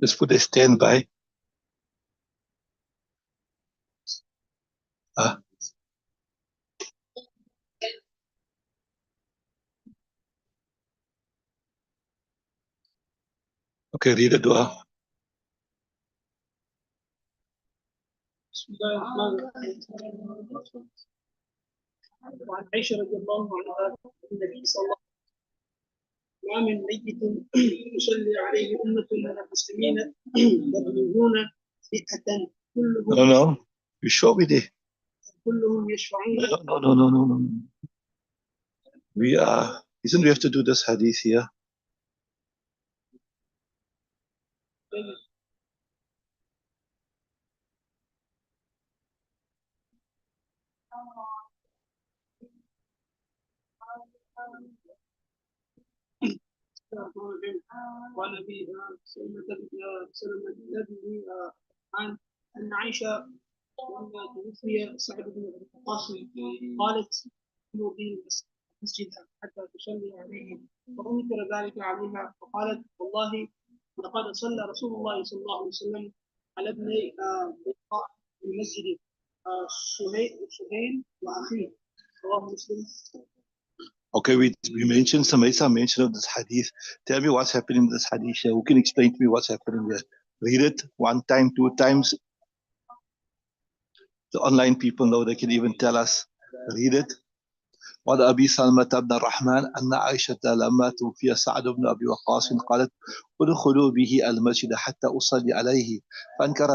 Just put a standby. Okay, read the dua. بسم الله الرحمن الرحيم. وعن عائشة رضي الله عنها النبي صلى الله عليه وسلم ما من ميت يصلي عليه أمة من المسلمين يبلغون 100 كلهم. No. You show me there. كلهم يشفعون. No. Isn't we have to do this hadith here? وعن ابي سلمة بن عن ان عائشه لما توفي سعد بن ابي وقاص قالت امر به المسجد حتى تصلي عليه فانكر ذلك عليها فقالت والله لقد صلى رسول الله صلى الله عليه وسلم على ابني في المسجد سهيل واخيه رواه مسلم. Okay, we mentioned, some mention of this hadith. Tell me what's happening in this hadith here. Who can explain to me what's happening there? Read it 1 time, 2 times. The online people know, they can even tell us. Read it. وعن أبي سلمة بن الرحمن أن عائشة لما توفي سعد بن أبي وقاص قالت ادخلوا به المسجد حتى أصلي عليه فأنكر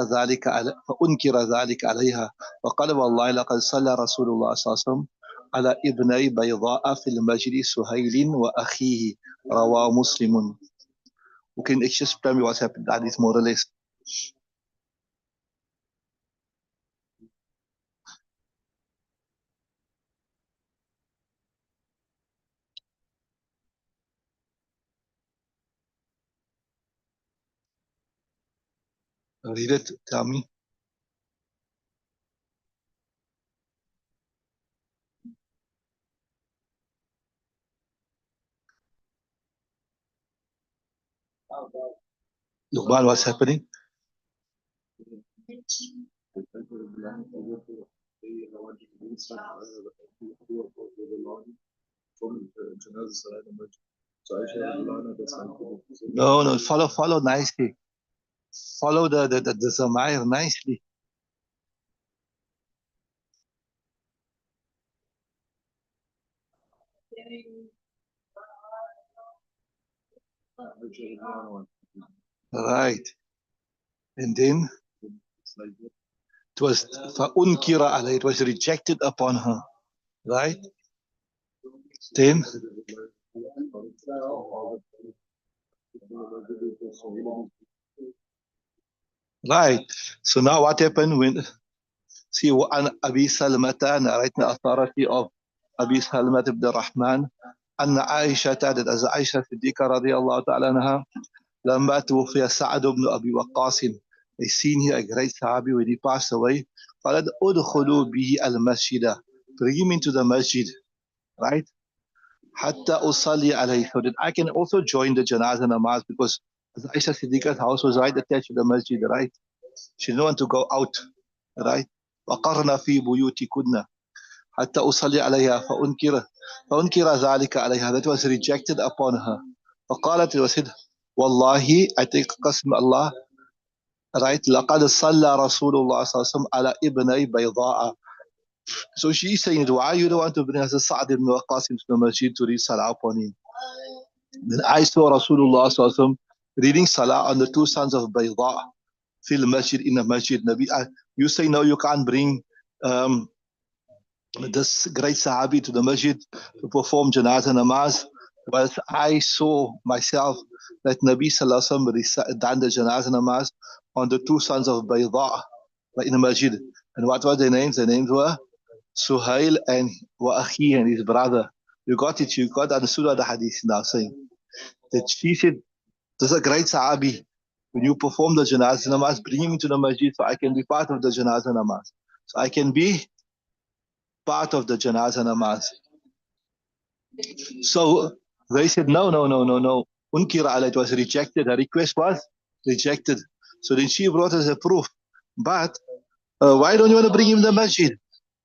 ذلك عليها وقال والله لقد صلى رسول الله صلى الله عليه وسلم على ابني بيضاء في المسجد سهيل وأخيه رواه مسلم. Who can just tell me what's happened? That is more or less. Read it, tell me. Luqman, what's happening? No, follow nicely. Follow the Zamair nicely. Right. And then it was فَأُنْكِرَ عَلَيْهِ, it was rejected upon her. Right? Then right. So now what happened when وعن أبي سلمة, narrating the authority of أبي سلمة بن الرحمن أن عائشة, that as Aisha Siddiqa رضي الله تعالى عنها لما توفي سعد بن أبي وقاص, they seen here a great Sahabi when he passed away. قالت ادخلوا به المسجد, bring him into the masjid, right? حتى أصلي عليه, so that I can also join the janazah namaz, because Aisha Siddiqa's house was right attached to the masjid, right? She didn't want to go out, right? وقرنا في بيوتكن حتى أصلي عليها فأنكر ذلك عليها, that was rejected upon her. فقالت, it was said, والله, I take قسم Allah, right? لقد صلى رسول الله صلى الله عليه وسلم على ابني بيضاء. So she's saying, why you don't want to bring us a Sa'd ibn Waqqas into the masjid to read salah upon him? Then I saw Rasulullah sallallahu alaihi wasallam reading salah on the 2 sons of Bayda fil masjid, in the masjid. Nabi, you say no, you can't bring this great Sahabi to the masjid to perform janazah namaz. But I saw myself that Nabi sallallahu alaihi wasallam done the janazah namaz on the 2 sons of Bayda in the masjid. And what were their names? Their names were Suhail and Wa'akhi, and his brother. You got it, you got understood what the hadith is now saying. That she said, this is a great Sahabi. When you perform the janazah namaz, bring him into the masjid so I can be part of the janazah namaz. So I can be part of the janazah namaz. So they said, no. Unkira alayh, it was rejected. Her request was rejected. So then she brought us a proof. But why don't you want to bring him to the masjid?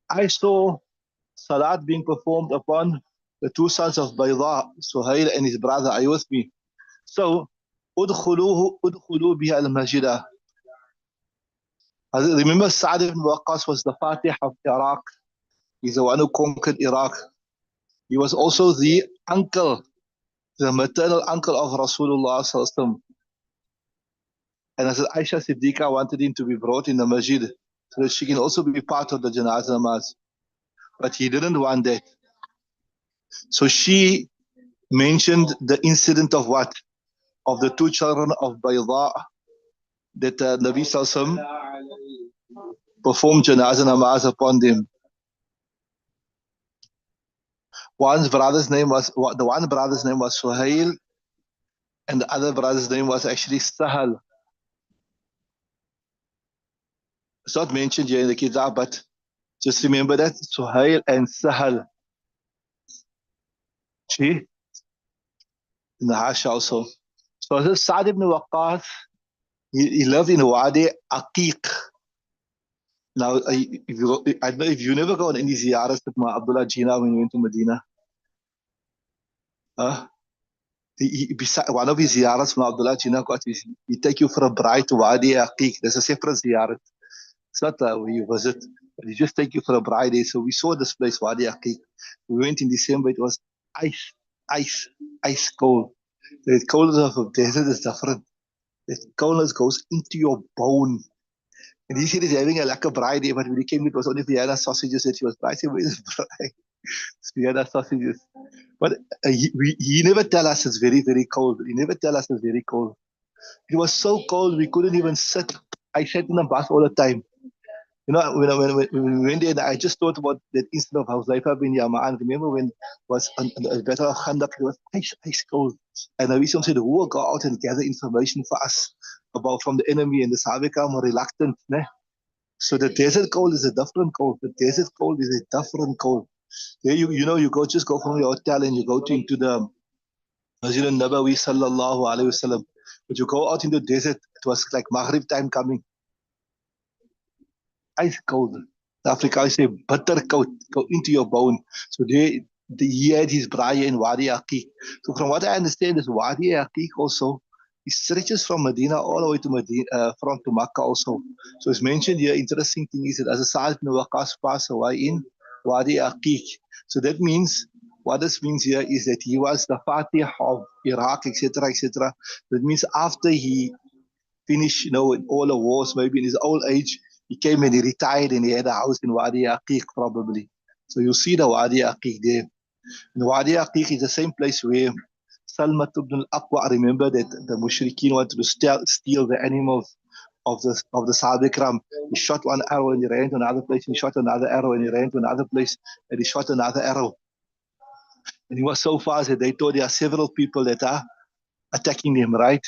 I saw salat being performed upon the two sons of Bayda, Suhail and his brother. Are you with me? So, udkhulu biha al-masjidah. Remember, Sa'd ibn Waqqas was the Fatih of Iraq. He's the one who conquered Iraq. He was also the uncle, the maternal uncle of Rasulullah sallallahu alaihi wasallam. And as Aisha Siddiqa wanted him to be brought in the masjid so that she can also be part of the janazah namaz. But he didn't want that. So she mentioned the incident of what? Of the two children of Bayda that Nabi Sallallahu Alaihi Wasallam performed janazah namaz upon them. One brother's name was Suhail, and the other brother's name was actually Sahal. It's not mentioned here in the kitab, but just remember that Suhail and Sahal. See? In the Hasha also. So this Sa'd ibn Waqqas, he lived in Wadi Aqiq. Now, I don't know if you never go on any ziyaras with Abdullah Jina when you went to Medina. One of his ziyaras from Abdullah Jina, he take you for a bride to Wadi Aqiq. There's a separate ziyarat. It's not where you visit, but he just take you for a bride day. So we saw this place, Wadi Aqiq. We went in December, it was ice cold. The coldness of desert is different. The coldness goes into your bone. And he said he's having a lekker bride day, but when he came, it was only Vienna sausages that she was bride. I said, where's the bride? It's Vienna sausages. But he never tell us it's very, very cold. He never tell us it's very cold. It was so cold, we couldn't even sit. I sat in the bus all the time. You know, when we went there, I just thought about that incident of Huzaifa bin Yaman. Remember when it was on the Battle of Khandaq, it was ice cold. And Nabi said, who will go out and gather information for us about from the enemy, and the Sahabika were reluctant. Ne? So the desert cold is a different cold. The desert cold is a different cold. There you just go from your hotel and you go into the Masjid al-Nabawi sallallahu alayhi wasallam. But you go out in the desert, it was like Maghrib time coming. Ice cold. The Afrikaans say bitter cold, go into your bone. So he had his bride in Wadi Aqiq. So from what I understand, is Wadi Aqiq also, it stretches from Medina all the way to Medina, from to Makkah also. So it's mentioned here, interesting thing is that as a Sa'd ibn Waqqas passed away in Wadi Aqiq. So that means, what this means here is that he was the Fatih of Iraq, etc., etc. That means after he finished, with all the wars, maybe in his old age, he came and he retired and he had a house in Wadi Aqiq probably. So you see the Wadi Aqiq there. And Wadi Aqiq is the same place where Salmat ibn al-Aqwa, remember that the Mushrikeen wanted to steal the animals of the Sahaba Ikram. He shot one arrow and he ran to another place, and he shot another arrow and he ran to another place, and he shot another arrow. And he was so fast that they thought there are several people that are attacking him, right?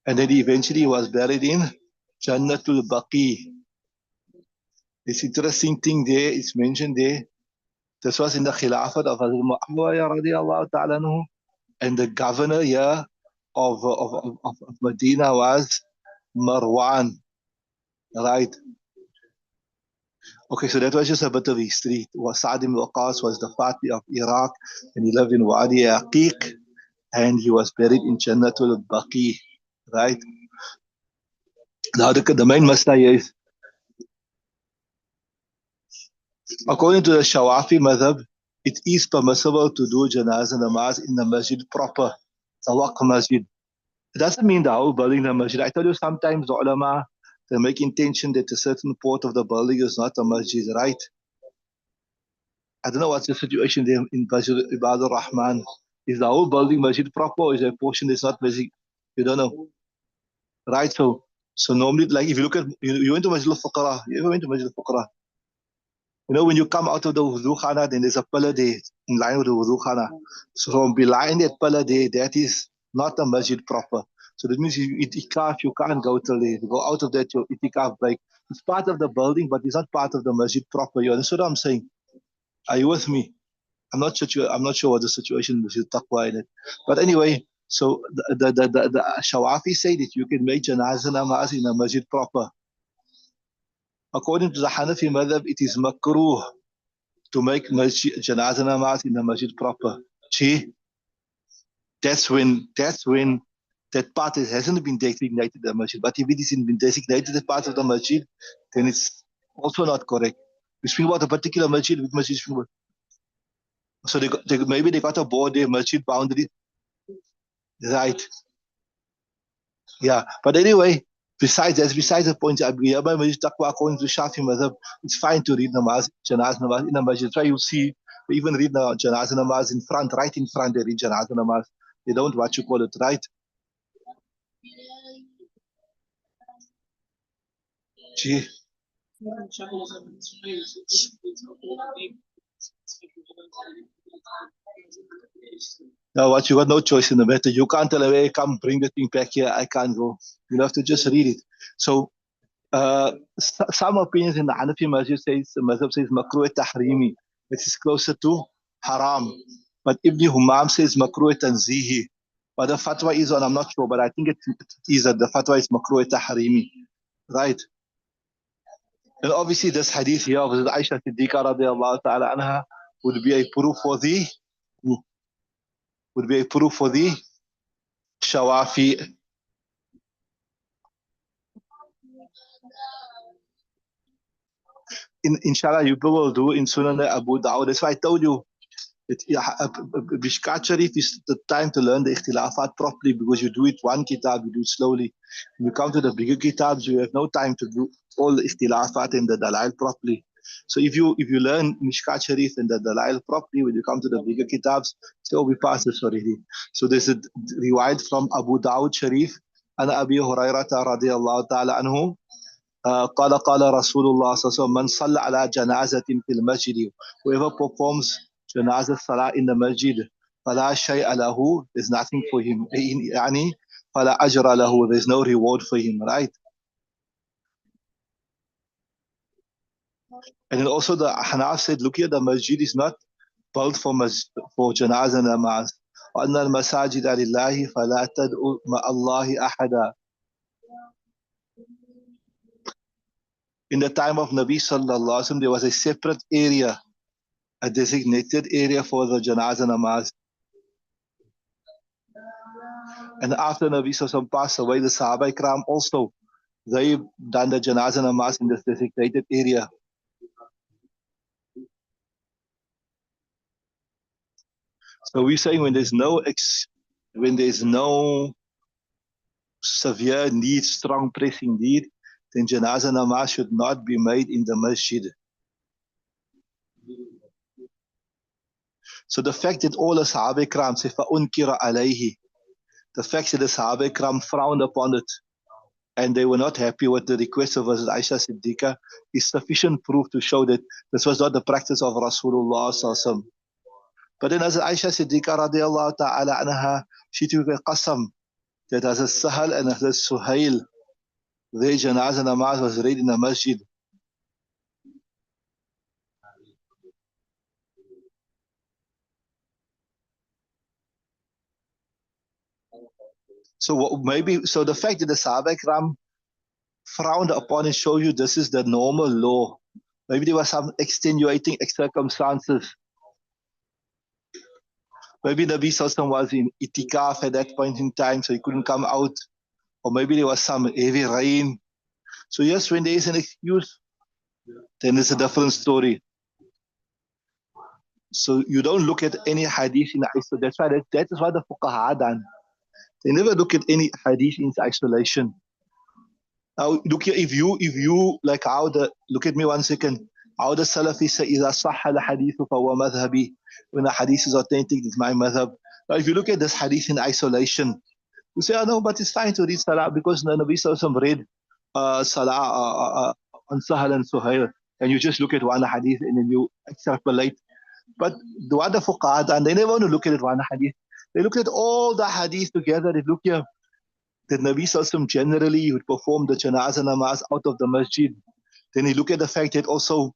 And then he eventually was buried in Jannatul Baqi. This interesting thing there is mentioned there. This was in the Khilafat of Hazrat Muawiyah radiallahu ta'ala anhu, and the governor here of Medina was Marwan, right? Okay, so that was just a bit of history. Sa'd ibn Waqqas was the Fatih of Iraq, and he lived in Wadi Aqiq, and he was buried in Jannatul Baqi, right? Now the main masla here is, according to the Shawafi madhab, it is permissible to do janazah namaz in the masjid proper, the waqf masjid. It doesn't mean the whole building the masjid. I tell you, sometimes the ulama, they make intention that a certain part of the building is not a masjid, right? I don't know what's the situation there in Masjid Ibadur Rahman. Is the whole building masjid proper, or is there a portion that's not masjid? You don't know, right? So normally, like if you look at, you went to Masjid al-Fuqara. You ever went to Masjid al-Fuqara? When you come out of the wudu khana, then there's a pillar there in line with the wudu khana. So from behind that pillar there, that is not a masjid proper. So that means you itikaf, you can't go till there. You go out of that, your itikaf break. It's part of the building, but it's not part of the masjid proper. You understand what I'm saying? Are you with me? I'm not sure what the situation with taqwa in it. But anyway, so the Shawafi say that you can make janazah namaz in a masjid proper. According to the Hanafi madhab, it is makruh to make janazah namaz in a masjid proper. See, that's when that part hasn't been designated the masjid. But if it isn't been designated as part of the masjid, then it's also not correct. We speak about a particular masjid, which masjid? So maybe they got a board there, masjid boundary. Right. Yeah. But anyway, besides the point, according to Shafi madhab, it's fine to read namaz, janaz namaz in a masjid. Try, you see, they even read janaz namaz in front, right in front, they read janaz namaz. They don't, what you call it, right? Gee. Now, what, you got no choice in the matter. You can't tell them, hey, come bring the thing back here. I can't go. You have to just read it. So, some opinions in the Hanafi Mazhab says makruh tahrimi, which is closer to haram. But Ibn Humam says makruh tanzihi. But the fatwa is on, I'm not sure, but I think it is that the fatwa is makruh tahrimi. Right? And obviously this hadith here of Aisha Siddiqa radiallahu ta'ala anha would be a proof for the Shawafi. Inshallah, you will do in Sunan Abu Dawud. That's why I told you, Mishkaat Shareef is the time to learn the ikhtilafat properly, because you do it one kitab, you do it slowly. When you come to the bigger kitabs, you have no time to do all the ikhtilafat and the dalail properly. So if you learn Mishkaat Shareef and the dalail properly, when you come to the bigger kitabs, so we passed this already. So there's a riwayat from Abu Dawud Shareef and Abi Hurairah radiallahu ta'ala anhu. قال رسول الله صلى الله عليه وسلم من صلى على جنازة في المسجد, whoever performs janazah salah in the masjid, فلا شيء له, there's nothing for him, يعني فلا أجر له, there's no reward for him, right? And then also the Hanaf said, look here, the masjid is not built for janazah namaz. وأن المساجد لله فلا تدعوا مع الله أحدا. In the time of Nabi sallallahu alaihi wasallam, there was a separate area, a designated area for the janazah namaz. And after Nabi sallallahu passed away, the Sahaba Ikram also, they done the janazah namaz in this designated area. So we're saying when there's no severe need, strong pressing need, then janazah namaz should not be made in the masjid. So the fact that all the Sahaba Ikram say فَأُنْكِرَ عَلَيْهِ, the fact that the Sahaba Ikram frowned upon it and they were not happy with the request of Aisha Siddiqa is sufficient proof to show that this was not the practice of Rasulullah sallallahu alaihi wasallam. But then as Aisha Siddiqa radiallahu ta'ala anha, she took a qasam that as a Sahal and as a Suhail, their janazah namaz was read in the masjid. So the fact that the Sahaba Ikram frowned upon it shows you this is the normal law. Maybe there were some extenuating circumstances. Maybe Nabi Sallallahu was in itikaf at that point in time, so he couldn't come out. Or maybe there was some heavy rain. So yes, when there is an excuse, then it's a different story. So you don't look at any hadith in isolation. That's why that is what the fuqaha done. They never look at any hadith in isolation. Now look here, if you like how look at me one second. How the Salafis say, إذا صح الحديث فهو مذهبي. When a hadith is authentic, it's my madhab. Now if you look at this hadith in isolation, you say, oh no, but it's fine to read salah because the Nabi Sallallahu read salah on Sahal and Suhail, and you just look at one hadith and then you extrapolate. But the other fuqaha, and they never want to look at one hadith. They look at all the hadith together. They look here that Nabi Sallallahu generally would perform the janazah namaz out of the masjid. Then you look at the fact that also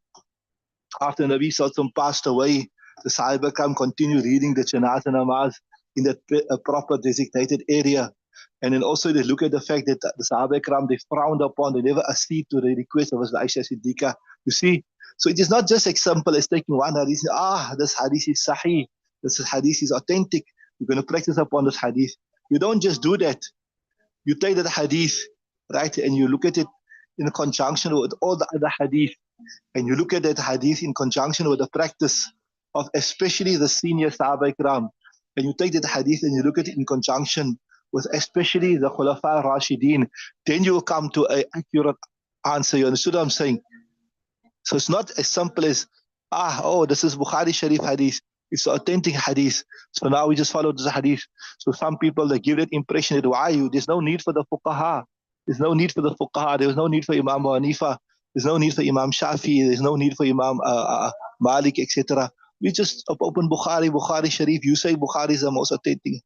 After Nabi Sallallahu passed away, the Sahaba continue reading the Janazah Namaz in that proper designated area. And then also they look at the fact that the Sahaba Ikram, they frowned upon, they never acceded to the request of Aisha Siddiqa. You see? So it is not just as simple as taking one hadith, this hadith is sahih, this hadith is authentic, you're going to practice upon this hadith. You don't just do that. You take that hadith, right, and you look at it in conjunction with all the other hadith, and you look at that hadith in conjunction with the practice of especially the senior Sahaba Ikram, and you take that hadith and you look at it in conjunction with especially the Khulafa Rashideen, then you will come to an accurate answer. You understood what I'm saying? So it's not as simple as, this is Bukhari Sharif hadith. It's authentic hadith. So now we just follow this hadith. So some people, they give that impression that there's no need for the fuqaha. There's no need for the fuqaha. There was no need for Imam Hanifa. There's no need for Imam Shafi. There's no need for Imam Malik, etc. We just open Bukhari Sharif. You say Bukhari is the most authentic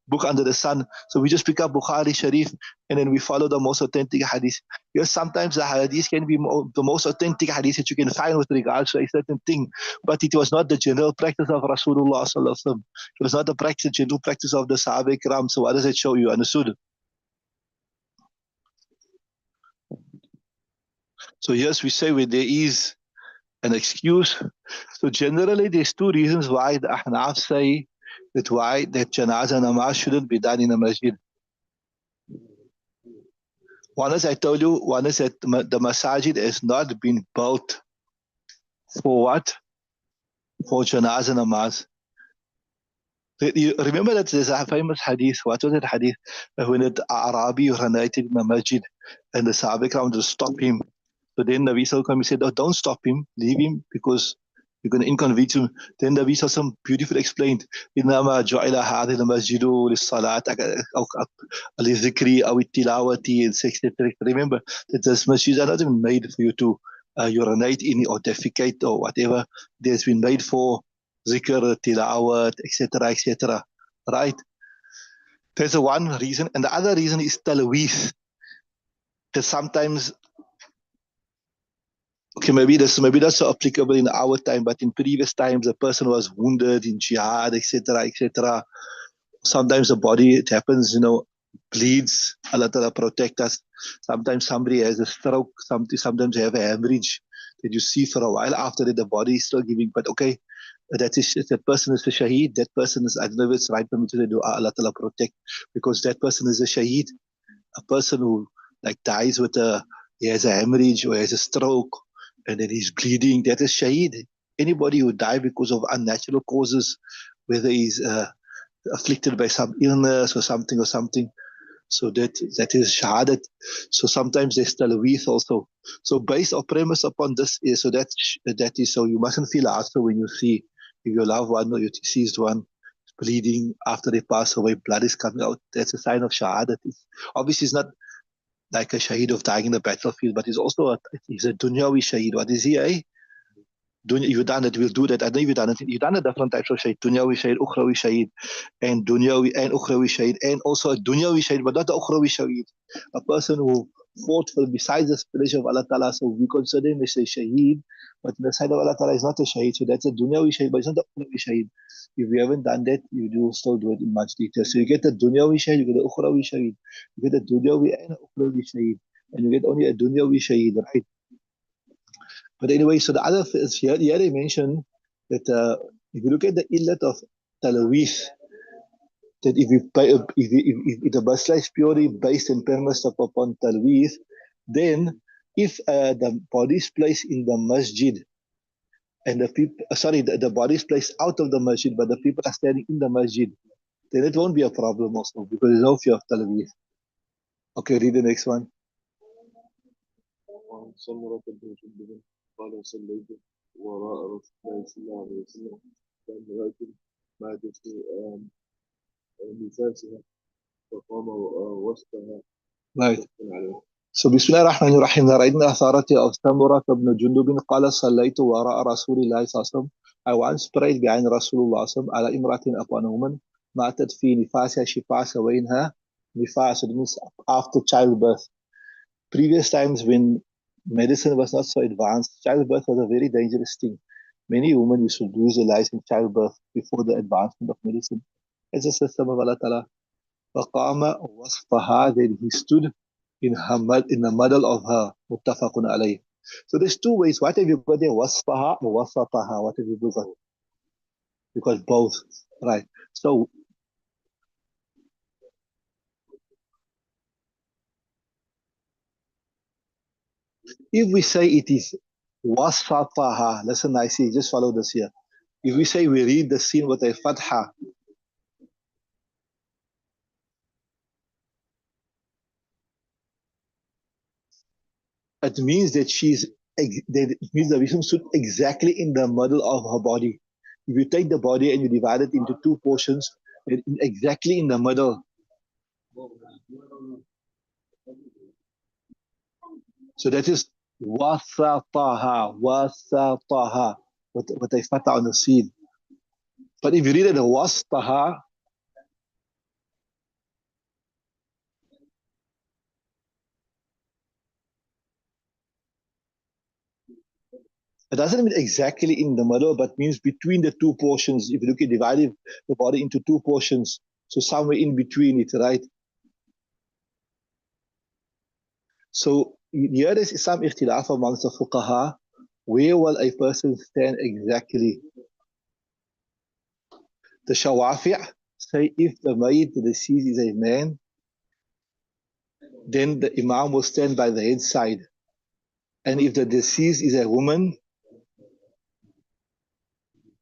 book under the sun. So we just pick up Bukhari Sharif and then we follow the most authentic hadith. Yes, sometimes the hadith can be the most authentic hadith that you can find with regards to a certain thing, but it was not the general practice of Rasulullah Sallallahu Alaihi Wasallam. It was not the general practice of the Sahaba Ikram. So what does it show you? Understood? So yes, we say where there is an excuse. So generally there's two reasons why the Ahnaf say that Janazah Namaz shouldn't be done in a masjid. One is, I told you, one is that the masajid has not been built for what? For Janazah Namaz. You remember that there's a famous hadith. What was that hadith? When the Arabi urinated in the masjid and the Sahaba wanted to stop him. So then Nabi Sallallahu Alaihi Wasallam said, don't stop him, leave him, because you're going to inconvenience him. Then Nabi Sallallahu Alaihi Wasallam beautifully explained, إِنَّمَا جُعِلَ هَذِهِ الْمَسْجِدُ لِلصَّلَاةِ أَوْ لِلذِّكْرِ أَوْ التِّلَاوَةِ, etc. Remember that this masjid are not even made for you to urinate in or defecate or whatever. It has been made for zikr, tilawat, etc., etc. Right? There's the one reason. And the other reason is talweeth. That sometimes, okay, maybe that's so applicable in our time, but in previous times, a person was wounded in jihad, etc., etc. Sometimes the body, it happens, bleeds. Allah Ta'ala protect us. Sometimes somebody has a stroke. Sometimes they have a hemorrhage that you see for a while. After that, the body is still giving. But okay, that person is a shaheed. That person is, I don't know if it's right for me to do, Allah Ta'ala protect, because that person is a shaheed. A person who dies he has a hemorrhage or has a stroke and then he's bleeding, that is shaheed. Anybody who dies because of unnatural causes, whether he's afflicted by some illness or something, so that is shahadat. So sometimes there's talweeth also. So based or premise upon this is, so that is, so you mustn't feel after when you see if your loved one or your deceased one bleeding after they pass away, blood is coming out. That's a sign of shahadat. Obviously, it's not like a shaheed of dying in the battlefield, but he's also he's a dunyawi shaheed. What is he, eh? You've done it, we'll do that. I know you've done it. You've done the different types of shaheed. Dunyawi shaheed, ukhrawi shaheed, and dunyawi and ukhrawi shaheed, and also a dunyawi shaheed, but not the ukhrawi shaheed. A person who fought for besides the pleasure of Allah Ta'ala. So we consider him as a shaheed, but in the sight of Allah Ta'ala is not a shaheed. So that's a dunyawi shaheed, but it's not the ukhrawi shaheed. If you haven't done that, you do still do it in much detail. So you get the dunyawi shaheed, you get the ukhrawi shaheed, you get the dunyawi and the ukhrawi shaheed, and you get only a dunyawi shaheed, right? But anyway, so the other is here they mention that if you look at the illat of talweeth, that if the basla is purely based and premised upon talweeth, then if the body is placed in the masjid and the body is placed out of the masjid, but the people are standing in the masjid, then it won't be a problem also, because there's no fear of talweeth. Okay, read the next one. قال صليت وراء رسول الله صلى الله عليه وسلم فامرأة ماتت في نفاسها فقام وسطها. Right. So Bismillah ar-Rahman ar-Rahim. رأينا أثارته of Samurah ibn Jundub قال صليت وراء رسول الله صلى الله عليه وسلم. I once prayed behind Rasulullah sallallahu على امرأة upon a woman ماتت في نفاسها, she passed away in her nifas, it means after childbirth. Previous times when medicine was not so advanced, childbirth was a very dangerous thing. many women used to lose their lives in childbirth before the advancement of medicine. It's a system of Allah Ta'ala. فَقَامَ وَصْفَهَا, then he stood in the middle of her. مُتَّفَقٌ alayh. So there's two ways. What have you got there? وَصْفَهَا or وَسَطَهَا? What have you got? Because both, right? So if we say it is wasataha, listen nicely, just follow this here. If we say we read the scene with a fatha, it means that it means the Vishnu stood exactly in the middle of her body. If you take the body and you divide it into two portions, exactly in the middle. So that is wasataha, wasataha, with a fatha on the scene. But if you read it wastaha, it doesn't mean exactly in the middle, but means between the two portions. If you look at dividing the body into two portions, so somewhere in between it, right? So here is some ikhtilaf amongst the fuqaha. Where will a person stand exactly? The Shawafi' say if the mayyit, the deceased, is a man, then the imam will stand by the head side. And if the deceased is a woman,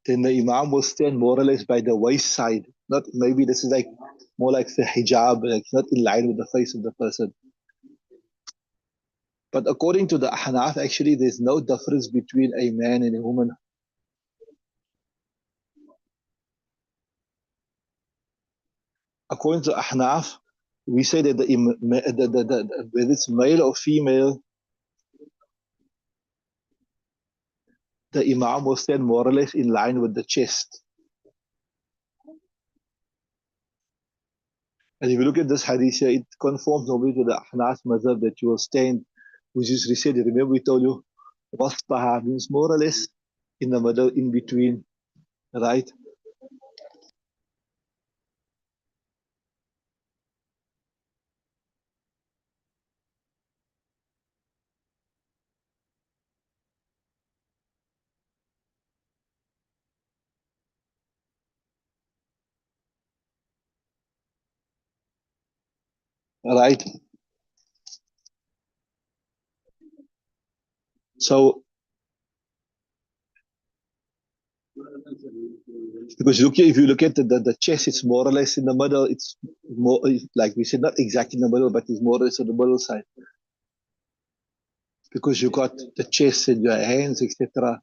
then the imam will stand more or less by the waist side. Not maybe this is like more like the hijab, like not in line with the face of the person. But according to the Ahnaf, actually, there's no difference between a man and a woman. According to Ahnaf, we say that whether it's male or female, the imam will stand more or less in line with the chest. And if you look at this hadith here, it conforms normally to the Ahnaf mazhab that you will stand, which is said, remember we told you, wastaha means more or less in the middle, in between, right? Right? So, because if you look at the chest, it's more or less in the middle. It's more, like we said, not exactly in the middle, but it's more or less on the middle side. Because you got the chest and your hands, etc.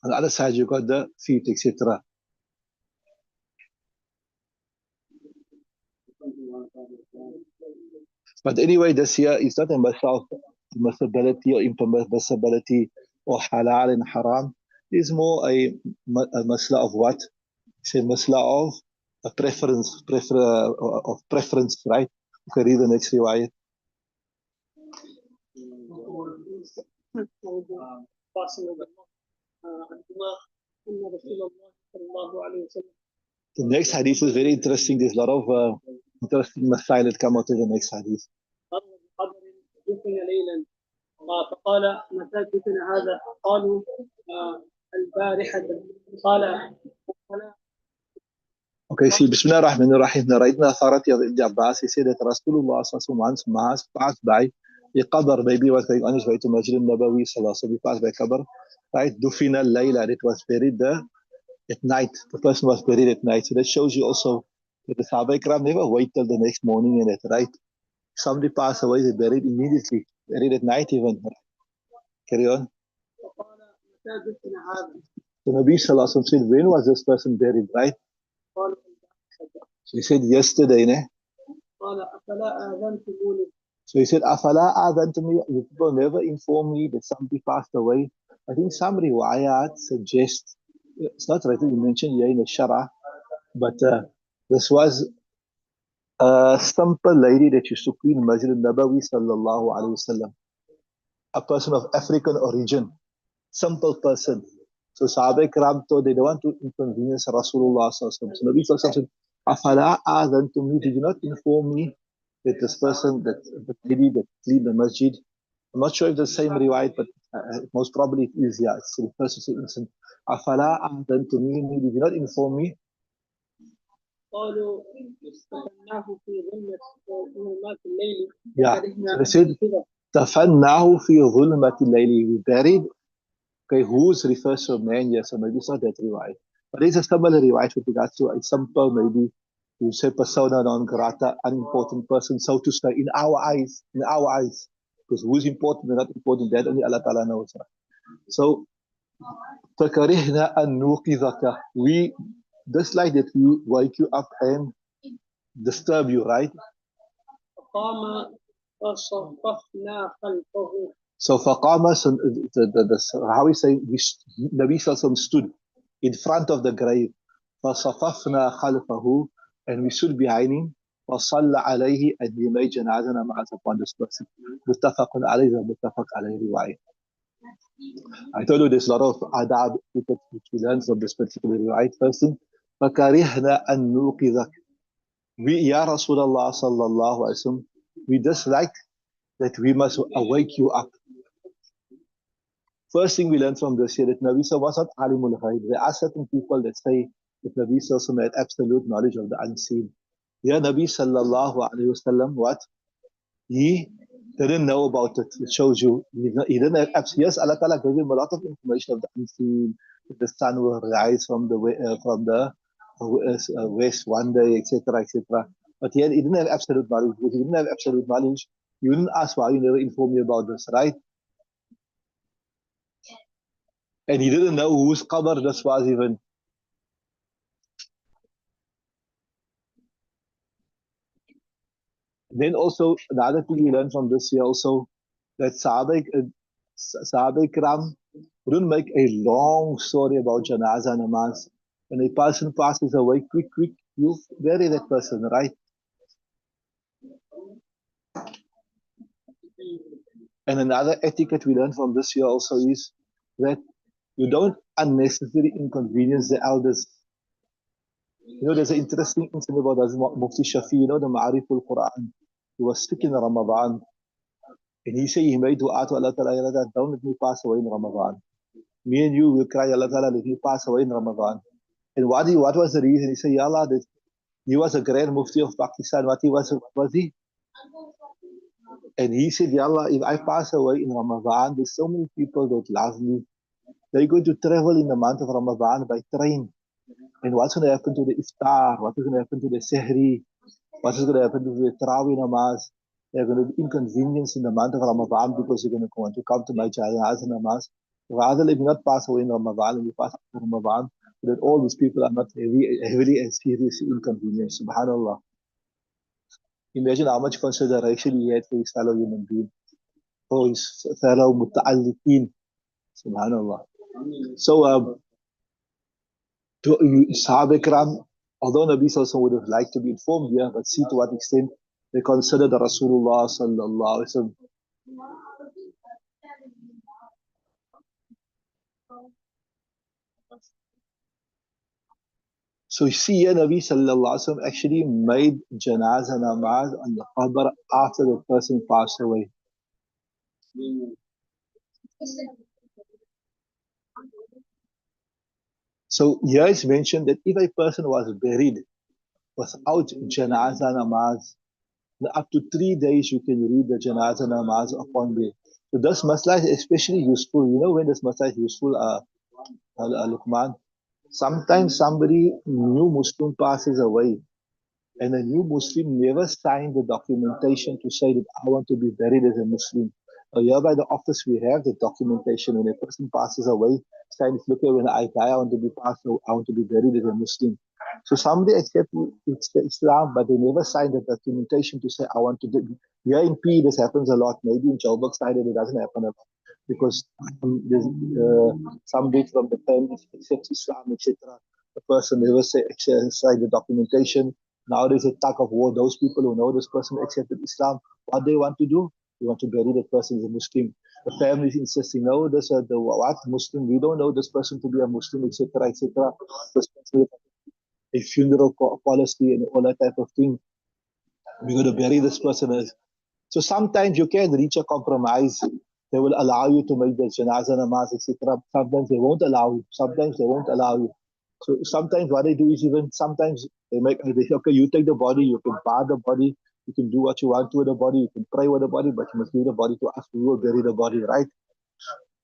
On the other side, you got the feet, etc. But anyway, this here is not a matter of permissibility or impermissibility or halal and haram. It's more a masla of what? It's a masla of a of preference, right? You can read the next riwayat. The next hadith is very interesting. There's a lot of interesting masail that come out of the next hadith. فقال متى دفن هذا؟ قالوا البارحة. قال Okay, see, Bismillah ar-Rahman ar-Rahim, narrating the authority of Ibn Abbas, he said that Rasulullah once passed by a qabr, maybe was going on his way to Masjid al-Nabawi, so he passed by qabr, right? Dufina al-Layla, it was buried there at night. The person was buried at night. So that shows you also that the Sahaba Ikram never wait till the next morning and that, right? Somebody passed away, they buried immediately, buried at night even. Carry on. The Nabi Sallallahu Alaihi Wasallam said, when was this person buried, right? So he said, yesterday, ne? So he said, Afala adhantumuni, you people never informed me that somebody passed away. I think some riwayat suggest, it's not right that you mentioned here in the Shara, but this was a simple lady that used to clean Masjid al-Nabawi sallallahu alayhi wasallam, a person of African origin. simple person. So Sahaba Ikram thought they don't want to inconvenience Rasulullah sallallahu alaihi wasallam. So Nabi sallallahu alaihi wasallam said, Afala adhantum, did you not inform me that this person, that lady that cleaned the masjid? I'm not sure if the same riwayat, but most probably it is, yeah. It's the first instance. Afala adhantum, did you not inform me? قالوا استخدمناه في ظلمات الليل. Yeah, so they said, Tafannahu fi dhulmati layli, we buried. Okay, who's refers to a man? Yes, so maybe it's not that riwayat. But there's a similar riwayat with regards to a simple, maybe you say persona non grata, unimportant person, so to say, in our eyes, because who's important and not important, that only Allah Ta'ala knows. So, فَكَرِهْنَا أَن نُوقِظَكَ, we dislike that we wake you up and disturb you, right? فقام فصففنا خلفه. So فقام, how we say, Nabi Sallallahu stood in front of the grave. فصففنا خلفه, and we stood behind him. وصلى عليه, and he made janazah namaz upon this person. متفق عليه, متفق عليه riwayat. I told you there's a lot of adab which we learn from this particular riwayat. First thing, فكرهنا أن نوقظك. We, Ya Rasulullah sallallahu alaihi wasallam, we dislike that we must awake you up. First thing we learn from this here, that Nabi Sallallahu was not alimul ghaib. There are certain people that say that Nabi Sallallahu had absolute knowledge of the unseen. Yeah, Nabi Sallallahu Alaihi Wasallam, what? He didn't know about it. It shows you he didn't have absolute. Yes, Allah Ta'ala gave him a lot of information of the unseen. The sun will rise from the west one day, etc., etc. But he didn't have absolute knowledge. Because he didn't have absolute knowledge, you didn't ask why you never informed me about this, right? And he didn't know whose qabr this was even. Then also, another thing we learned from this here also, that Sahaba Ikram wouldn't make a long story about Janazah namaz. When a person passes away, quick, you bury that person, right? And another etiquette we learned from this here also is that you don't unnecessarily inconvenience the elders. You know, there's an interesting incident about Mufti Shafi, you know, the Ma'ariful Quran. He was sick in Ramadan. And he said he made dua to Allah Ta'ala, don't let me pass away in Ramadan. Me and you will cry, Allah Ta'ala, let me pass away in Ramadan. And what was the reason? He said, Ya Allah, that he was a Grand Mufti of Pakistan. What was he? And he said, Ya Allah, if I pass away in Ramadan, there's so many people that love me. They're going to travel in the month of Ramadan by train. And what's going to happen to the iftar? What is going to happen to the sehri? What is going to happen to the tarawih namaz? They're going to be inconvenienced in the month of Ramadan because you're going to want to come to my janazah namaz. Rather, let me not pass away in Ramadan and we pass after Ramadan, so that all these people are not heavily and seriously inconvenienced. Subhanallah. Imagine how much consideration he had for his fellow human being, for his fellow muta'alliqeen. Subhanallah. So, to Sahaba Ikram, although Nabi Sallallahu would have liked to be informed here, but see to what extent they consider the Rasulullah Sallallahu Alaihi Wasallam. So you see here, Nabi Sallallahu Alaihi Wasallam actually made janazah namaz on the qabr after the person passed away. So here it's mentioned that if a person was buried without janazah namaz, up to 3 days you can read the janazah namaz upon the. So this masla is especially useful. You know when this masla is useful, Luqman? Sometimes somebody, new Muslim passes away, and a new Muslim never signed the documentation to say that I want to be buried as a Muslim. Here by the office we have the documentation. When a person passes away, sign it, look, when I die, I want to be buried as a Muslim. So somebody accepted Islam, but they never signed the documentation to say I want to do. Here in P, this happens a lot. Maybe in Joburg side it doesn't happen a lot because there's somebody from the family accepts Islam, etc. The person never signed the documentation. Now there's a tug of war. Those people who know this person accepted Islam, what they want to do, they want to bury that person as a Muslim. The family is insisting, no, this the what Muslim, we don't know this person to be a Muslim, etc., etc. This person a funeral policy and all that type of thing. We're going to bury this person. So sometimes you can reach a compromise. They will allow you to make the janazah namaz, etc. Sometimes they won't allow you. Sometimes they won't allow you. So sometimes what they do is even sometimes they say, okay, you take the body, you can bar the body, you can do what you want to with the body, you can pray with the body, but you must leave the body to us. We will bury the body, right?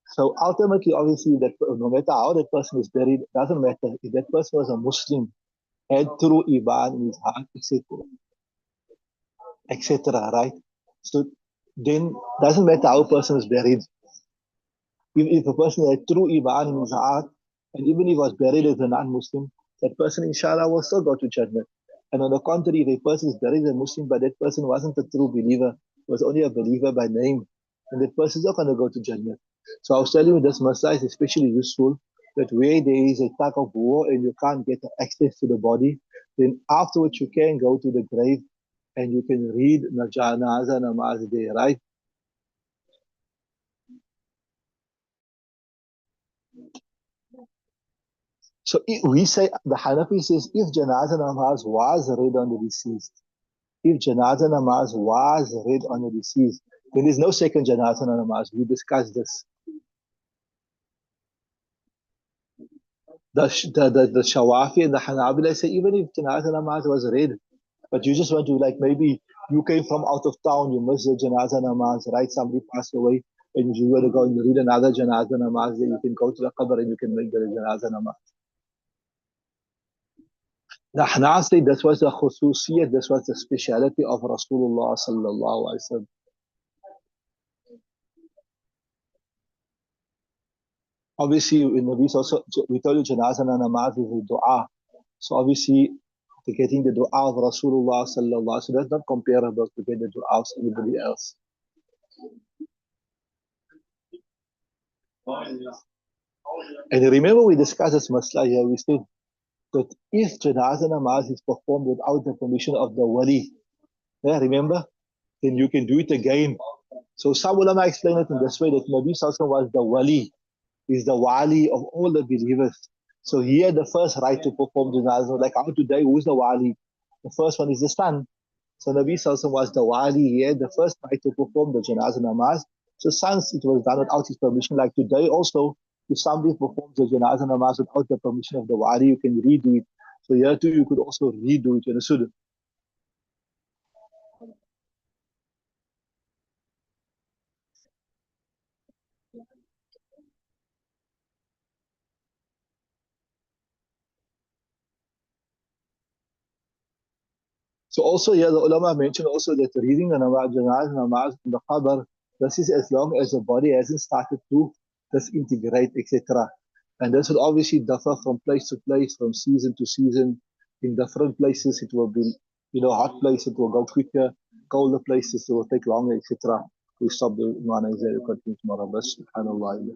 So ultimately, obviously, that no matter how that person is buried, it doesn't matter. If that person was a Muslim, had true iman in his heart, etc., right? So then doesn't matter how a person is buried. If a person had true iman in his heart, and even if he was buried as a non-Muslim, that person, inshallah, will still go to Jannah. And on the contrary, if a person is buried as a Muslim, but that person wasn't a true believer, was only a believer by name, and that person is not going to go to Jannah. So I was telling you this masala is especially useful, that where there is a type of war and you can't get access to the body, then afterwards you can go to the grave and you can read Janaza namaz there, right? So we say, the Hanafi says, if Janaza namaz was read on the deceased, if Janaza namaz was read on the deceased, then there's no second Janaza namaz. We discussed this. The Shawafi and the Hanabila say, even if Janaza namaz was read, but you just want to, like, maybe you came from out of town, you missed the Janaza namaz, right? Somebody passed away, and you want to go and read another Janaza namaz, then you can go to the qabr and you can make the Janaza namaz. The Hanaf say this was the khususiyat, this was the speciality of Rasulullah sallallahu alaihi wasallam. Obviously, in the also we told you janazah and namaz is a dua. So obviously, to getting the dua of Rasulullah sallallahu alaihi wasallam, so that's not comparable to get the dua of anybody else. And remember, we discussed this masla here. We said that if janazah namaz is performed without the permission of the wali, yeah, remember, then you can do it again. So some ulama explain it in this way, that Nabi Sallallahu Alaihi Wasallam was the wali, is the wali of all the believers. So he had the first right to perform janazah. Like how today, who's the wali? The first one is the son. So Nabi Sallallahu Alaihi Wasallam was the wali. He had the first right to perform the janazah namaz. So since it was done without his permission, like today also, if somebody performs the janazah namaz without the permission of the wali, you can redo it. So here too, you could also redo it. You understood? So also here the ulama mentioned also that reading the namaz in the qabr, this is as long as the body hasn't started to disintegrate, etc. And this will obviously differ from place to place, from season to season. In different places it will be, hot places it will go quicker, colder places it will take longer, etc. We stop the Imana Izari continue tomorrow. Subhanallah.